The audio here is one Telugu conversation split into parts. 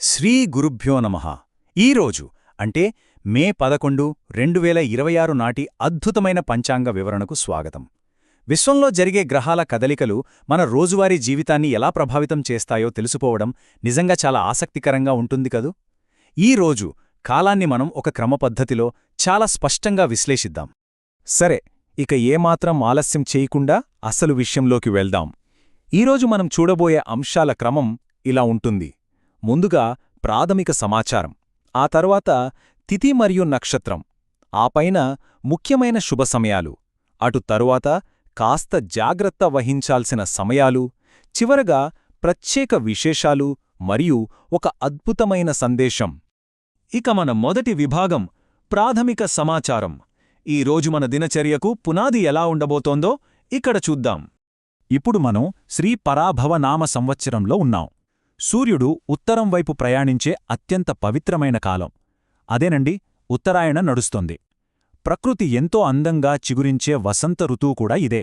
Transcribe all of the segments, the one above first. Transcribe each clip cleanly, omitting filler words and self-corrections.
శ్రీ గురుభ్యో నమః. ఈరోజు అంటే మే 11, 2026 నాటి అద్భుతమైన పంచాంగ వివరణకు స్వాగతం. విశ్వంలో జరిగే గ్రహాల కదలికలు మన రోజువారీ జీవితాన్ని ఎలా ప్రభావితం చేస్తాయో తెలుసుకోవడం నిజంగా చాలా ఆసక్తికరంగా ఉంటుంది కదూ. ఈరోజు కాలాన్ని మనం ఒక క్రమపద్ధతిలో చాలా స్పష్టంగా విశ్లేషిద్దాం. సరే, ఇక ఏమాత్రం ఆలస్యం చేయకుండా అసలు విషయంలోకి వెళ్దాం. ఈరోజు మనం చూడబోయే అంశాల క్రమం ఇలా ఉంటుంది. ముందుగా ప్రాథమిక సమాచారం, ఆ తర్వాత తిథి మరియు నక్షత్రం, ఆపైన ముఖ్యమైన శుభ సమయాలు, అటు తరువాత కాస్త జాగ్రత్త వహించాల్సిన సమయాలు, చివరగా ప్రత్యేక విశేషాలు మరియు ఒక అద్భుతమైన సందేశం. ఇక మన మొదటి విభాగం ప్రాథమిక సమాచారం. ఈరోజు మన దినచర్యకు పునాది ఎలా ఉండబోతోందో ఇక్కడ చూద్దాం. ఇప్పుడు మనం శ్రీ పరాభవ నామ సంవత్సరంలో ఉన్నాం. సూర్యుడు ఉత్తరం వైపు ప్రయాణించే అత్యంత పవిత్రమైన కాలం. అదేనండి, ఉత్తరాయణ నడుస్తోంది. ప్రకృతి ఎంతో అందంగా చిగురించే వసంత ఋతువు కూడా ఇదే.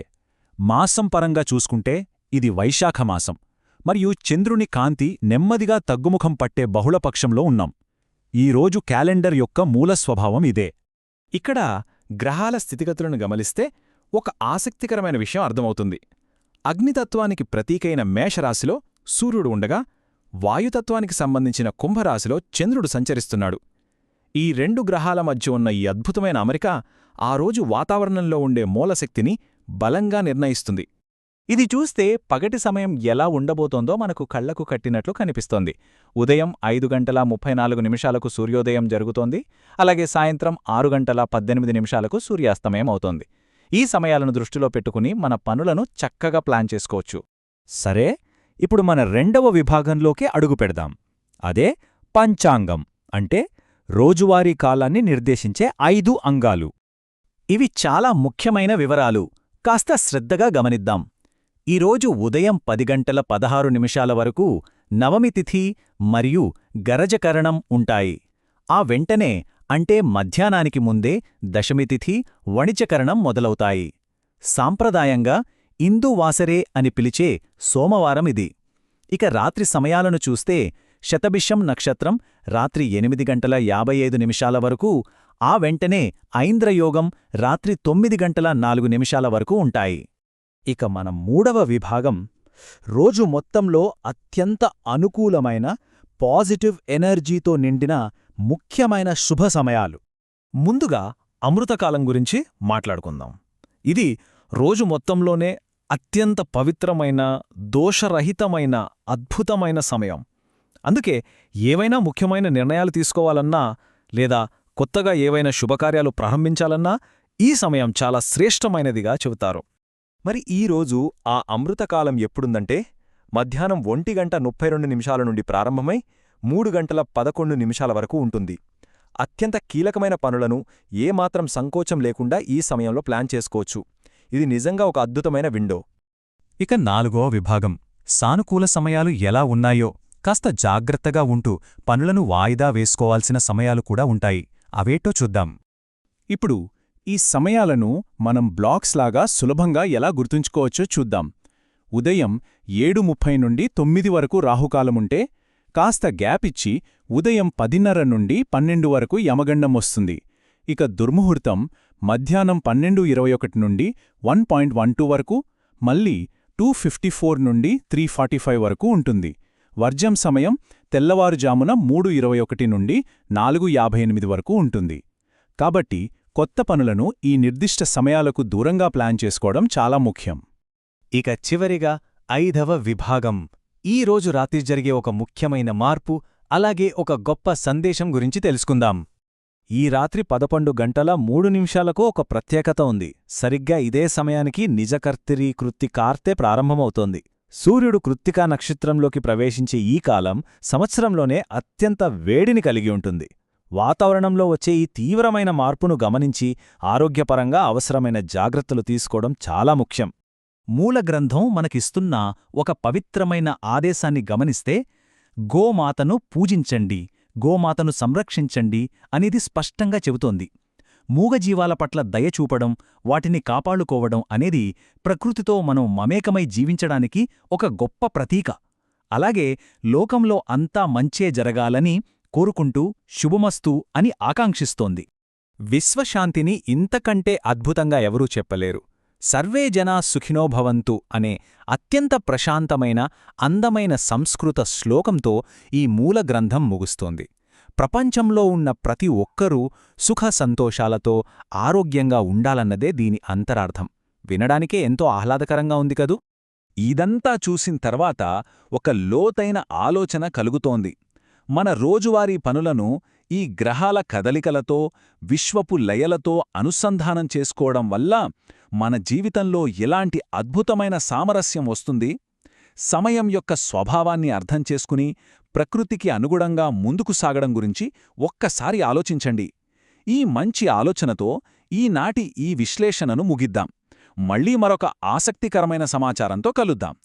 మాసం పరంగా చూసుకుంటే ఇది వైశాఖమాసం, మరియు చంద్రుని కాంతి నెమ్మదిగా తగ్గుముఖం పట్టే బహుళపక్షంలో ఉన్నాం. ఈరోజు క్యాలెండర్ యొక్క మూల స్వభావం ఇదే. ఇక్కడ గ్రహాల స్థితిగతులను గమనిస్తే ఒక ఆసక్తికరమైన విషయం అర్థమవుతుంది. అగ్నితత్వానికి ప్రతీకైన మేషరాశిలో సూర్యుడు ఉండగా, వాయుతత్వానికి సంబంధించిన కుంభరాశిలో చంద్రుడు సంచరిస్తున్నాడు. ఈ రెండు గ్రహాల మధ్య ఉన్న ఈ అద్భుతమైన అమరిక ఆ రోజు వాతావరణంలో ఉండే మూలశక్తిని బలంగా నిర్ణయిస్తుంది. ఇది చూస్తే పగటి సమయం ఎలా ఉండబోతోందో మనకు కళ్లకు కట్టినట్లు కనిపిస్తోంది. ఉదయం 5:34 సూర్యోదయం జరుగుతోంది. అలాగే సాయంత్రం 6:18 సూర్యాస్తమయం అవుతోంది. ఈ సమయాలను దృష్టిలో పెట్టుకుని మన పనులను చక్కగా ప్లాన్ చేసుకోవచ్చు. సరే, ఇప్పుడు మన రెండవ విభాగంలోకి అడుగుపెడదాం. అదే పంచాంగం, అంటే రోజువారీ కాలాన్ని నిర్దేశించే 5 అంగాలు. ఇవి చాలా ముఖ్యమైన వివరాలు. కాస్త శ్రద్ధగా గమనిద్దాం. ఈరోజు ఉదయం 10:16 వరకు నవమి తిథి మరియు గరజకరణం ఉంటాయి. ఆ వెంటనే అంటే మధ్యాహ్నానికి ముందే దశమితిథి, వణిజకరణం మొదలవుతాయి. సాంప్రదాయంగా ఇందువాసరే అని పిలిచే సోమవారమిది. ఇక రాత్రి సమయాలను చూస్తే శతభిషం నక్షత్రం రాత్రి 8:55 వరకు, ఆ వెంటనే ఐంద్రయోగం రాత్రి 9:04 వరకు ఉంటాయి. ఇక మన మూడవ విభాగం రోజు మొత్తంలో అత్యంత అనుకూలమైన పాజిటివ్ ఎనర్జీతో నిండిన ముఖ్యమైన శుభ సమయాలు. ముందుగా అమృతకాలం గురించి మాట్లాడుకుందాం. ఇది రోజు మొత్తంలోనే అత్యంత పవిత్రమైన, దోషరహితమైన, అద్భుతమైన సమయం. అందుకే ఏవైనా ముఖ్యమైన నిర్ణయాలు తీసుకోవాలన్నా లేదా కొత్తగా ఏవైనా శుభకార్యాలు ప్రారంభించాలన్నా ఈ సమయం చాలా శ్రేష్టమైనదిగా చెబుతారు. మరి ఈరోజు ఆ అమృతకాలం ఎప్పుడుందంటే మధ్యాహ్నం 1:32 నుండి ప్రారంభమై 3:11 వరకు ఉంటుంది. అత్యంత కీలకమైన పనులను ఏమాత్రం సంకోచం లేకుండా ఈ సమయంలో ప్లాన్ చేసుకోవచ్చు. ఇది నిజంగా ఒక అద్భుతమైన విండో. ఇక నాలుగో విభాగం సానుకూల సమయాలు ఎలా ఉన్నాయో కాస్త జాగ్రత్తగా ఉంటూ పనులను వాయిదా వేసుకోవాల్సిన సమయాలు కూడా ఉంటాయి. అవేటో చూద్దాం. ఇప్పుడు ఈ సమయాలను మనం బ్లాక్స్లాగా సులభంగా ఎలా గుర్తుంచుకోవచ్చో చూద్దాం. ఉదయం 7:30 నుండి 9 వరకు రాహుకాలముంటే కాస్త గ్యాప్ ఇచ్చి ఉదయం 10:30 నుండి 12 వరకు యమగండం వస్తుంది. ఇక దుర్ముహూర్తం మధ్యాహ్నం 12:21 నుండి 1:12 వరకు, మళ్ళీ 2:54 నుండి 3:45 వరకు ఉంటుంది. వర్జం సమయం తెల్లవారుజామున 3:21 నుండి 4:58 వరకు ఉంటుంది. కాబట్టి కొత్త పనులను ఈ నిర్దిష్ట సమయాలకు దూరంగా ప్లాన్ చేసుకోవడం చాలా ముఖ్యం. ఇక చివరిగా 5వ విభాగం ఈ రోజు రాత్రి జరిగే ఒక ముఖ్యమైన మార్పు, అలాగే ఒక గొప్ప సందేశం గురించి తెలుసుకుందాం. ఈ రాత్రి 11:03 ఒక ప్రత్యేకత ఉంది. సరిగ్గా ఇదే సమయానికి నిజకర్తిరీ కృత్తికార్తె ప్రారంభమవుతోంది. సూర్యుడు కృత్తికా నక్షత్రంలోకి ప్రవేశించే ఈ కాలం సంవత్సరంలోనే అత్యంత వేడిని కలిగి ఉంటుంది. వాతావరణంలో వచ్చే ఈ తీవ్రమైన మార్పును గమనించి ఆరోగ్యపరంగా అవసరమైన జాగ్రత్తలు తీసుకోవడం చాలా ముఖ్యం. మూలగ్రంథం మనకిస్తున్న ఒక పవిత్రమైన ఆదేశాన్ని గమనిస్తే గోమాతను పూజించండి, గోమాతను సంరక్షించండి అనేది స్పష్టంగా చెబుతోంది. మూగజీవాల పట్ల దయచూపడం, వాటిని కాపాడుకోవడం అనేది ప్రకృతితో మనం మమేకమై జీవించడానికి ఒక గొప్ప ప్రతీక. అలాగే లోకంలో అంతా మంచే జరగాలని కోరుకుంటూ శుభమస్తు అని ఆకాంక్షిస్తోంది. విశ్వశాంతిని ఇంతకంటే అద్భుతంగా ఎవరూ చెప్పలేరు. సర్వే జనా సుఖినోభవంతు అనే అత్యంత ప్రశాంతమైన అందమైన సంస్కృత శ్లోకంతో ఈ మూల గ్రంథం ముగుస్తోంది. ప్రపంచంలో ఉన్న ప్రతి ఒక్కరూ సుఖ సంతోషాలతో ఆరోగ్యంగా ఉండాలన్నదే దీని అంతరార్థం. వినడానికే ఎంతో ఆహ్లాదకరంగా ఉంది కదూ. ఇదంతా చూసిన తర్వాత ఒక లోతైన ఆలోచన కలుగుతోంది. మన రోజువారీ పనులను ఈ గ్రహాల కదలికలతో, విశ్వపు లయలతో అనుసంధానం చేసుకోవడం వల్ల మన జీవితంలో ఎలాంటి అద్భుతమైన సామరస్యం వస్తుంది? సమయం యొక్క స్వభావాన్ని అర్థం చేసుకుని ప్రకృతికి అనుగుణంగా ముందుకు సాగడం గురించి ఒక్కసారి ఆలోచించండి. ఈ మంచి ఆలోచనతో ఈనాటి ఈ విశ్లేషణను ముగిద్దాం. మళ్ళీ మరొక ఆసక్తికరమైన సమాచారంతో కలుద్దాం.